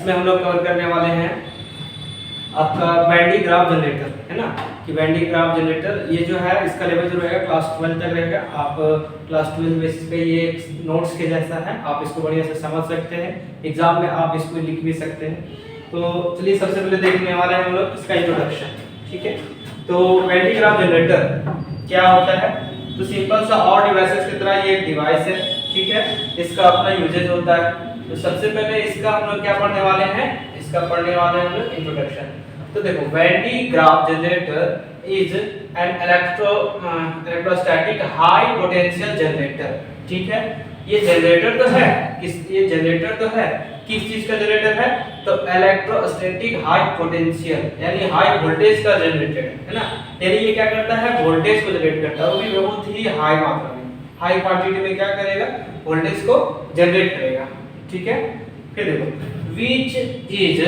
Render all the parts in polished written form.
इसमें हम लोग कवर करने वाले हैं आपका वैन डी ग्राफ जनरेटर, है ना, कि वैन डी ग्राफ जनरेटर ये जो है इसका लेवल जो रहेगा क्लास 12 तक रहेगा। आप क्लास 12 बेसिस पे ये नोट्स के जैसा है, आप इसको बढ़िया से समझ सकते हैं, एग्जाम में आप इसको लिख भी सकते हैं। तो चलिए सबसे पहले देखने वाले हैं हम लोग इसका इंट्रोडक्शन, ठीक है। तो वैन डी ग्राफ जनरेटर क्या होता है? तो सिंपल सा और डिवाइसेस की तरह ये एक डिवाइस है, ठीक है, इसका अपना यूजेज होता है। तो सबसे पहले इसका हम लोग क्या पढ़ने वाले हैं, इसका पढ़ने वाले हैं हम लोग इंट्रोडक्शन। तो देखो Van de Graaff generator is an electrostatic high potential generator, ठीक है। ये जनरेटर तो है, ये जनरेटर तो है, किस चीज का जनरेटर है? तो इलेक्ट्रोस्टैटिक हाई पोटेंशियल यानी हाई वोल्टेज का जनरेटर है ना। यानी ये क्या करता है? वोल्टेज को जनरेट करता है, वो भी बहुत ही हाई मात्रा में, हाई क्वांटिटी में क्या करेगा? वोल्टेज को जनरेट करेगा, ठीक है। फिर देखो which is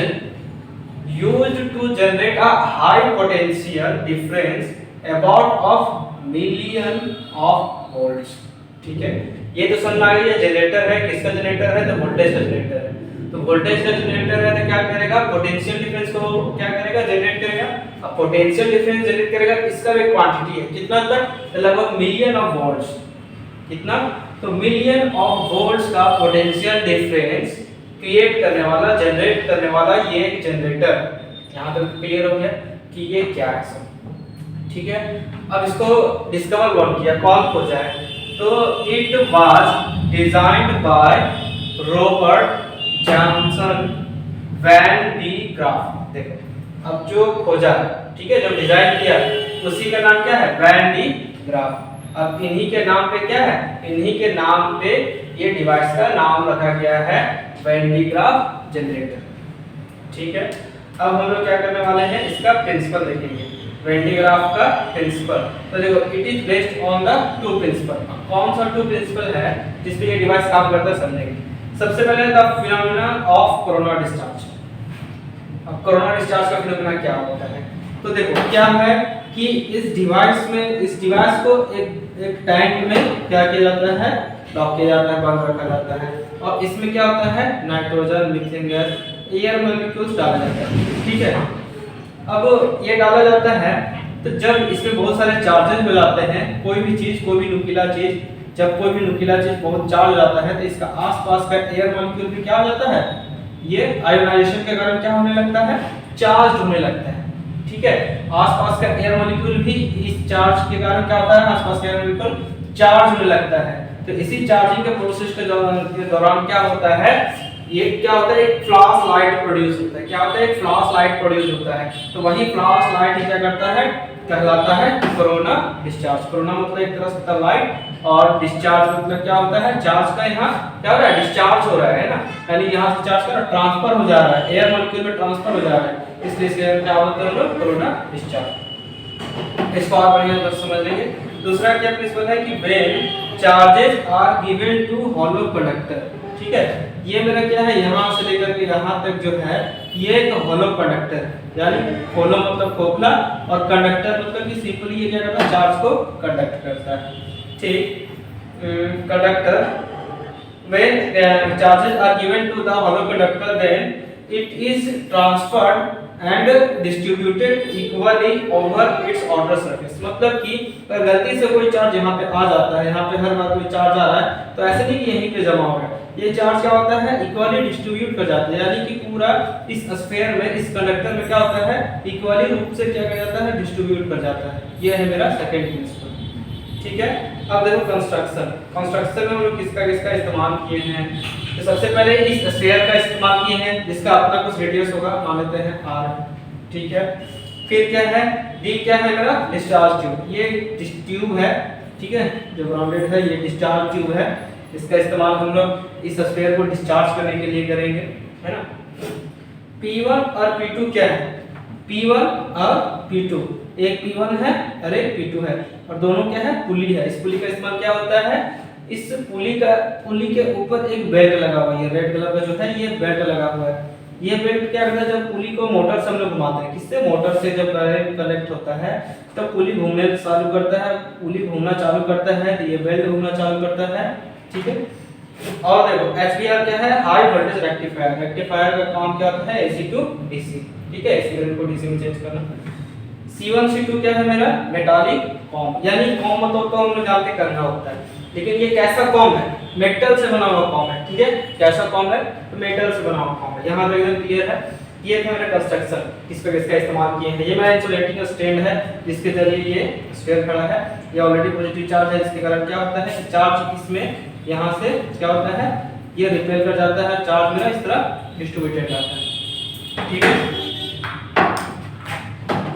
used to generate a high potential difference about of million of volts, ठीक है। ये तो समझ आ गई है जनरेटर है, किसका जनरेटर है? तो वोल्टेज का जनरेटर है। तो वोल्टेज का जनरेटर है तो क्या करेगा? पोटेंशियल डिफरेंस को क्या करेगा? जनरेट करेगा। अब पोटेंशियल डिफरेंस जनरेट करेगा, इसका भी क्वांटिटी है, कितना तक? तो लगभग मिलियन ऑफ वोल्ट्स। कितना? तो मिलियन ऑफ वोल्ट्स का पोटेंशियल डिफरेंस क्रिएट करने वाला, जनरेट करने वाला ये एक जनरेटर। यहाँ तक क्लियर हो गया कि ये क्या है सब, ठीक है। अब इसको डिस्कवर कौन किया, कौन खोजा है? तो it was designed by Robert Johnson Van de Graaff. देखो अब जो खोजा है, ठीक है, जो डिजाइन किया उसी का नाम क्या है? Van de Graaff. अब इन्हीं के नाम पे क्या है? इन्हीं के नाम पे ये डिवाइस का नाम रखा गया है वैन डी ग्राफ जनरेटर, ठीक है। अब हम लोग क्या करने वाले हैं, इसका प्रिंसिपल देखेंगे, वैन डी ग्राफ का प्रिंसिपल। तो देखो it is based on the two principle. कौन सा टू प्रिंसिपल है जिस पे ये डिवाइस काम करता है समझेंगे। सबसे पहले the phenomenon of corona discharge. अब कोरोना डिस्चार्ज का फिनोमेना क्या होता है? तो देखो क्या है कि इस डिवाइस में, इस डिवाइस को एक टैंक में क्या किया जाता है? लॉक किया जाता है, बंद रखा जाता है, और इसमें क्या होता है? Nitrogen, mixing gas, air molecules डाला जाता है, ठीक है। अब ये डाला जाता है तो जब इसमें बहुत सारे चार्जेस हो जाते हैं, कोई भी चीज, कोई भी नुकीला चीज, जब कोई भी नुकीला चीज बहुत चार्ज हो जाता है तो इसका आसपास का एयर मॉलिक्यूल भी क्या हो जाता है? ये आयोनाइजेशन के कारण क्या होने लगता है? चार्ज होने लगता है, ठीक है। आसपास का एयर मॉलिक्यूल भी इस चार्ज के कारण क्या होता है? आसपास का एयर मॉलिक्यूल चार्ज होने लगता है। तो इसी चार्जिंग के प्रोसेस के दौरान क्या होता है? ये क्या होता है? एक फ्लैश लाइट प्रोड्यूस होता है। क्या होता है? एक फ्लैश लाइट प्रोड्यूस होता है। तो वही फ्लैश लाइट ही क्या करता है? कहलाता है कोरोना डिस्चार्ज। कोरोना मतलब एक तरह से लाइट, और डिस्चार्ज मतलब क्या होता है? चार्ज का यहाँ क्या हो रहा है? डिस्चार्ज हो रहा है ना, यानी यहाँ से चार्ज का ट्रांसफर हो जा रहा है, एयर मॉलिक्यूल में ट्रांसफर हो जा रहा है, इसलिए इसे क्या बोलते हैं हम लोग? Corona discharge. इसको और बढ़िया समझ लेंगे। दूसरा क्या प्रिंसिपल है कि when charges are given to hollow conductor, ठीक है। ये मेरा क्या है? यहाँ से लेकर के यहाँ तक जो है ये एक हॉलो कंडक्टर, यानी हॉलो मतलब खोखला, और कंडक्टर मतलब कि सिंपली ये क्या करता है? चार्ज को कंडक्ट करता है, ठीक। Conductor when charges are given to the hollow conductor then it is transferred and distributed equally over its outer surface. मतलब कि अगर गलती से कोई चार्ज यहाँ पे आ जाता है, यहाँ पे हर बार कोई चार्ज आ रहा है, तो ऐसे नहीं कि यहीं पे जमा हो रहा है, ये चार्ज क्या होता है? इक्वली डिस्ट्रीब्यूट कर जाता है, यानी कि पूरा इस स्फीयर में, इस कंडक्टर में क्या होता है? इक्वली रूप से क्या किया जाता है? डिस्ट्रीब्यूट कर जाता है। ये है मेरा सेकंड प्रिंसिपल, ठीक है। अब देखो कंस्ट्रक्शन। कंस्ट्रक्शन में हम लोग किसका किसका इस्तेमाल किए हैं? तो सबसे पहले इस स्फीयर का इस्तेमाल किए हैं, जिसका अपना कुछ रेडियस होगा, मान लेते हैं r, ठीक है। फिर क्या है? डी क्या है मेरा? Discharge tube. ये ट्यूब है, ठीक है, जो ग्राउंडेड है, ये डिस्चार्ज ट्यूब है। इसका इस्तेमाल हम लोग इस स्फीयर को डिस्चार्ज करने के लिए करेंगे, है ना। P1 और P2 क्या है? P1 और P2, एक P1 है और एक P2 है, और दोनों क्या है? पुली है। इस पुली का इस्तेमाल क्या होता है? इस पुली के ऊपर एक बेल्ट लगा हुआ है, ये रेड कलर का जो है ये बेल्ट लगा हुआ है। ये बेल्ट क्या करता है? जब पुली को मोटर से हम लोग घुमाते हैं, किससे? मोटर से जब करंट कनेक्ट होता है तब पुली घूमने चालू करता है, पुली घूमना चालू करता है तो ये बेल्ट घूमना चालू करता है, ठीक है। और देखो HVR क्या है, हाई वोल्टेज रेक्टिफायर। रेक्टिफायर का काम क्या होता है, AC टू DC, ठीक है, AC करंट को DC में चेंज करना। C1 C2 क्या है मेरा, मेटालिक कॉम, यानी कॉम मतलब तो हम लोग जानते करना होता है, लेकिन ये कैसा कॉम है, मेटल से बना हुआ कॉम है, ठीक है, कैसा कॉम है, तो मेटल से बना हुआ कॉम है। यहाँ पे एकदम क्लियर है। ये था मेरा कंस्ट्रक्शन, किस पे किसका इस्तेमाल किए हैं। ये मेरा इंसुलेटिंग स्टैंड है, जिसके जरिए ये स्फीयर खड़ा है। ये ऑलरेडी पॉजिटिव चार्ज है, इसके कारण क्या होता है, चार्ज इसमें यहाँ से क्या होता है, ये रिपेल कर जाता है, चार्ज मेरा इस तरह डिस्ट्रीब्यूटेड जाता है, ठीक है।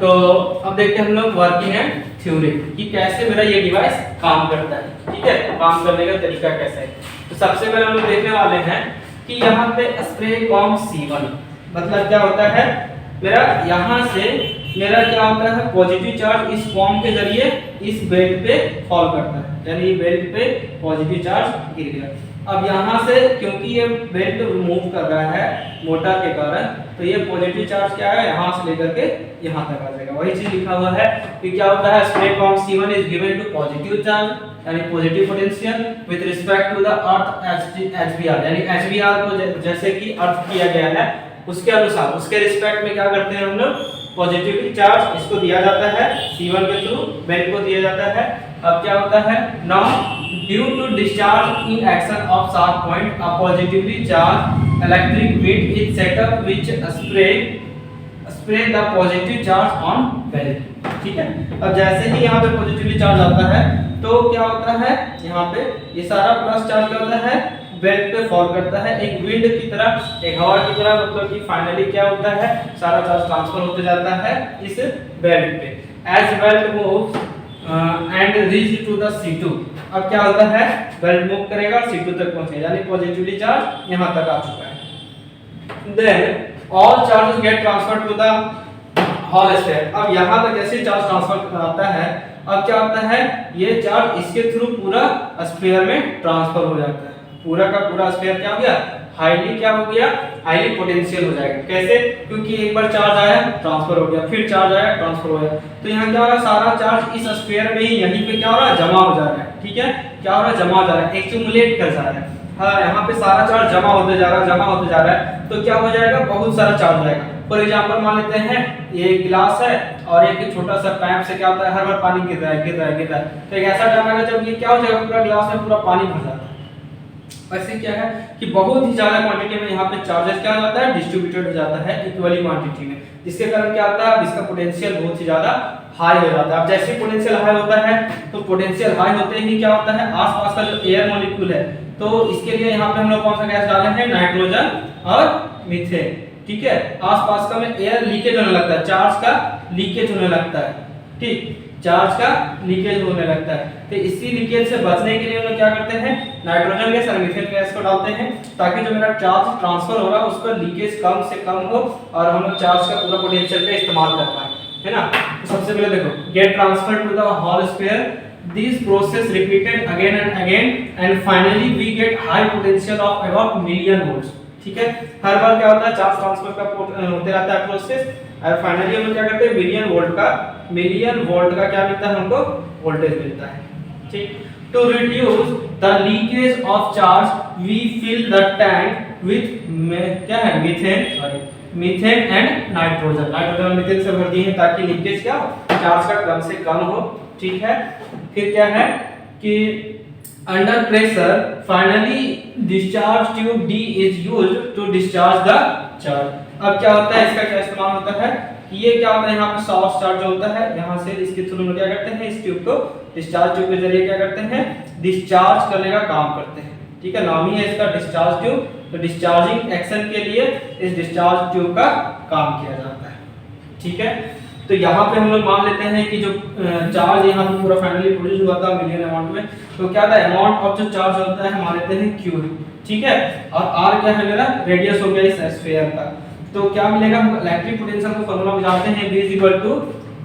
तो अब देखते हैं हम लोग वर्किंग एंड थ्योरी कि कैसे मेरा ये डिवाइस काम करता है, ठीक है, काम करने का तरीका कैसा है। तो सबसे पहले हम लोग देखने वाले हैं कि यहाँ पे स्प्रे कॉम C1 मतलब क्या होता है, मेरा यहाँ से मेरा क्या होता है, पॉजिटिव चार्ज इस कॉम के जरिए इस बेल्ट पे फॉल करता है, यानी बेल्ट पे पॉजिटिव चार्ज गिर गया। अब यहाँ से क्योंकि ये बेल्ट मूव कर रहा है मोटर के कारण, तो ये पॉजिटिव चार्ज क्या है, यहाँ से लेकर के यहाँ तक आ जाएगा। वही चीज लिखा हुआ है कि क्या होता है, स्प्रे कॉम C1 is given to positive charge यानी positive potential with respect to the earth HVR, यानी HVR को जैसे कि अर्थ किया गया है उसके अनुसार, उसके रिस्पेक्ट में क्या करते हैं हम लोग, पॉजिटिव चार्ज इसको दिया जाता है C1 के थ्रू, बेल्ट को दिया जाता है। अब क्या होता है, now due to discharge in action of sharp point a positively charge electric beat is set up which spray the positive charge on belt, ठीक है। अब जैसे ही यहाँ पे पॉजिटिवली चार्ज आता है तो क्या होता है, यहाँ पे ये सारा प्लस चार्ज क्या होता है, बेल्ट पे फॉल करता है, एक विंड की तरह, एक हवा की तरह, मतलब कि फाइनली क्या होता है, सारा चार्ज ट्रांसफर होते जाता है इस बेल्ट पे। As belt moves and reach to the C2, अब क्या होता है, बेल्ट मूव करेगा C2 तक पहुंचेगा, यानी पॉजिटिवली चार्ज यहां तक आ चुका है। Then all charges get transferred to the hollow sphere. अब यहां तक जैसे चार्ज ट्रांसफर आता है, अब क्या होता है, ये चार्ज इसके थ्रू पूरा स्फीयर में ट्रांसफर हो जाता है, पूरा का पूरा स्फीयर क्या हो गया, हाईली क्या हो गया, हाईली पोटेंशियल हो जाएगा। कैसे, क्योंकि एक बार चार्ज आया ट्रांसफर हो गया, फिर चार्ज आया ट्रांसफर हो गया, तो यहाँ क्या हो रहा है, सारा चार्ज इस स्फीयर में ही यहीं पे क्या हो रहा है, जमा हो जा रहा है, ठीक है, क्या हो रहा है, जमा हो जा रहा है, एक्यूमुलेट कर जा रहा है। हाँ, यहाँ पे सारा चार्ज जमा होते जा रहा है, जमा होते जा रहा है, तो क्या हो जाएगा, बहुत सारा चार्ज आएगा। फॉर एग्जांपल मान लेते हैं ये गिलास है और एक छोटा सा पाइप से क्या होता है, हर बार पानी गिर रहा है, गिर रहा है, गिर रहा है, तो एक ऐसा टाइम आएगा जब ये क्या हो जाएगा, पूरा गिलास में पूरा पानी भर जाता है। ऐसे क्या है कि बहुत ही ज्यादा क्वांटिटी में यहाँ पे चार्जेस क्या हो जाता है, डिस्ट्रीब्यूटेड हो जाता है इक्वली क्वांटिटी में, जिसके कारण क्या होता है, इसका पोटेंशियल बहुत ही ज्यादा हाई हो जाता है। अब जैसे पोटेंशियल हाई होता है तो पोटेंशियल हाई होते ही क्या होता है, आसपास का जो एयर मॉलिक्यूल है, तो इसके लिए यहाँ पे हम लोग कौन सा गैस डाले हैं, नाइट्रोजन और मीथेन, ठीक है। आसपास का में एयर लीकेज होने लगता है, चार्ज का लीकेज होने लगता है, ठीक, चार्ज का लीकेज होने लगता है। तो इसी लीकेज से बचने के लिए हम लोग क्या करते हैं, नाइट्रोजन गैस और मीथेन गैस को डालते हैं, ताकि जो मेरा चार्ज ट्रांसफर हो रहा है उसका लीकेज कम से कम हो और हम लोग चार्ज का पूरा पोटेंशियल का इस्तेमाल कर पाए, है ना। तो सबसे पहले देखो, get transfer to the hollow sphere, this process repeated again and again and finally we get high potential of about million volts, ठीक है। हर बार क्या होता है, चार्ज ट्रांसफर का होते रहता है प्रोसेस, और फाइनली हम लोग क्या करते हैं, मिलियन वोल्ट का क्या मिलता है हमको, वोल्टेज मिलता है, ठीक। To reduce the leakage of charge we fill the tank with क्या है, मीथेन एंड नाइट्रोजन और मीथेन से भर दिए हैं ताकि लीकेज क्या चार्ज का कम से कम हो, ठीक है। फिर क्या है कि under pressure finally discharge tube D is used to discharge the charge. अब क्या होता है, इसका क्या इस्तेमाल होता है कि ये क्या होता है, यहाँ पे सॉर्स चार्ज जो होता है, यहाँ से इसके थ्रू में क्या करते हैं, इस ट्यूब को डिस्चार्ज ट्यूब के जरिए क्या करते हैं, डिस्चार्ज करने का काम करते हैं, ठीक है। नाम ही है इसका डिस्चार्ज ट्यूब, तो डिस्चार्जिंग एक्शन के लिए इस डिस्चार्ज ट्यूब का काम किया जाता है, ठीक है। तो यहाँ पे हम लोग मान लेते हैं कि जो चार्ज यहाँ पे पूरा फाइनली प्रोड्यूस हुआ था मिलियन अमाउंट में, तो क्या था, अमाउंट ऑफ जो चार्ज होता है मान लेते हैं Q, ठीक है, और R क्या है मेरा, रेडियस हो गया इस स्फीयर का। तो क्या मिलेगा, हम इलेक्ट्रिक पोटेंशियल का फार्मूला में जानते हैं, V =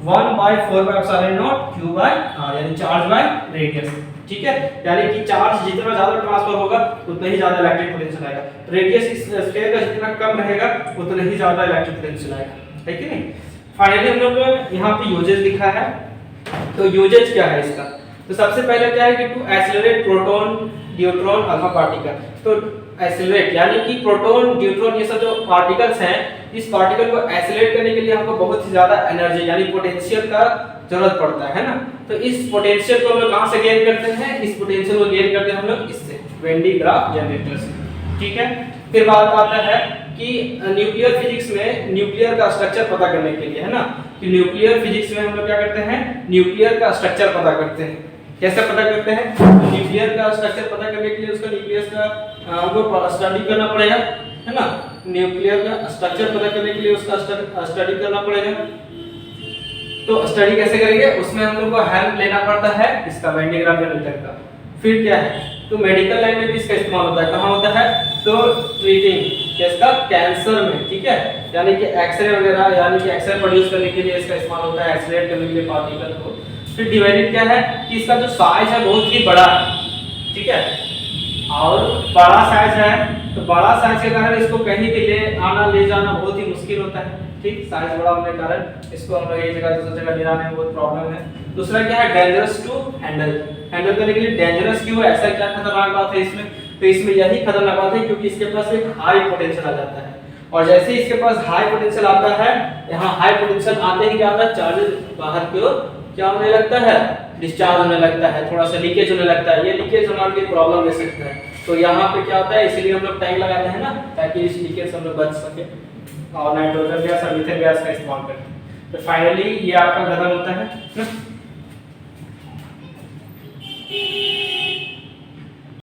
1/4πε0 Q/R, यानी चार्ज बाय रेडियस, ठीक है। यानी कि चार्ज जितना ज्यादा ट्रांसफर होगा उतना ही ज्यादा इलेक्ट्रिक पोटेंशियल आएगा, रेडियस इस स्फीयर का जितना कम रहेगा उतना ही ज्यादा इलेक्ट्रिक पोटेंशियल आएगा, है कि नहीं। फाइनली हम लोग यहाँ पे यूजेज लिखा है, तो यूजेज क्या है इसका, तो सबसे पहले क्या है कि to accelerate proton neutron, alpha particle. तो एक्सेलरेट यानी कि प्रोटॉन, न्यूट्रॉन ये सब जो पार्टिकल्स हैं, इस पार्टिकल को एक्सेलरेट करने के लिए हमको बहुत ही ज्यादा एनर्जी यानी पोटेंशियल का जरूरत पड़ता है ना। तो इस पोटेंशियल को हम लोग कहां से गेन करते हैं? इस पोटेंशियल को गेन करते हैं हम लोग इससे, वेन डी ग्राफ जनरेटर से। ठीक है, फिर बात आता है कि न्यूक्लियर फिजिक्स में न्यूक्लियर का स्ट्रक्चर पता करने के लिए, है ना, कि न्यूक्लियर फिजिक्स में हम लोग क्या करते हैं? न्यूक्लियर का स्ट्रक्चर पता करते हैं। कैसे पता करते हैं? न्यूक्लियर का स्ट्रक्चर पता करने के लिए उसका न्यूक्लियस का हमको स्टडी करना पड़ेगा, है ना। न्यूक्लियर का स्ट्रक्चर पता करने के लिए उसका स्टडी करना पड़ेगा। तो स्टडी कैसे करेंगे? उसमें हम लोग को हेल्प लेना पड़ता है इसका वेन डी ग्राफ जनरेटर का। फिर क्या है? तो मेडिकल लाइन में भी इसका इस्तेमाल होता है। कहाँ होता है? तो ट्रीटिंग इसका कैंसर में, ठीक है, यानी कि एक्सरे वगैरह, यानी कि एक्सरे प्रोड्यूस करने के लिए इसका इस्तेमाल होता है, एक्सरेट करने के लिए पार्टिकल को। फिर डिवाइडेड क्या है कि इसका जो साइज है बहुत ही बड़ा है, ठीक है, और बड़ा साइज है, तो बड़ा साइज के कारण इसको कहीं भी ले आना ले जाना बहुत ही मुश्किल होता है। ठीक, साइज बड़ा होने के कारण इसको हम लोग एक जगह दूसरी जगह ले जाने में बहुत प्रॉब्लम है। दूसरा क्या है? डेंजरस टू हैंडल, हैंडल करने के लिए डेंजरस क्यों है? ऐसा क्या खतरनाक बात है इसमें? तो इसमें यही खतरनाक बात है क्योंकि इसके पास एक हाई पोटेंशियल आ जाता है, और जैसे ही इसके पास हाई पोटेंशियल आता है, यहाँ हाई पोटेंशियल आते ही क्या होता है? चार्जेस बाहर की ओर क्या होने लगता है? डिस्चार्ज होने लगता है, थोड़ा सा लीकेज होने लगता है। ये लीकेज हमारे लिए प्रॉब्लम दे सकता है। तो यहाँ पे क्या होता है? इसीलिए हम लोग टैंक लगाते हैं ना, ताकि इस लीकेज से हम लोग बच सके, और नाइट्रोजन गैस और मीथेन गैस का इस्तेमाल करते हैं। तो फाइनली ये आपका खत्म होता है ना।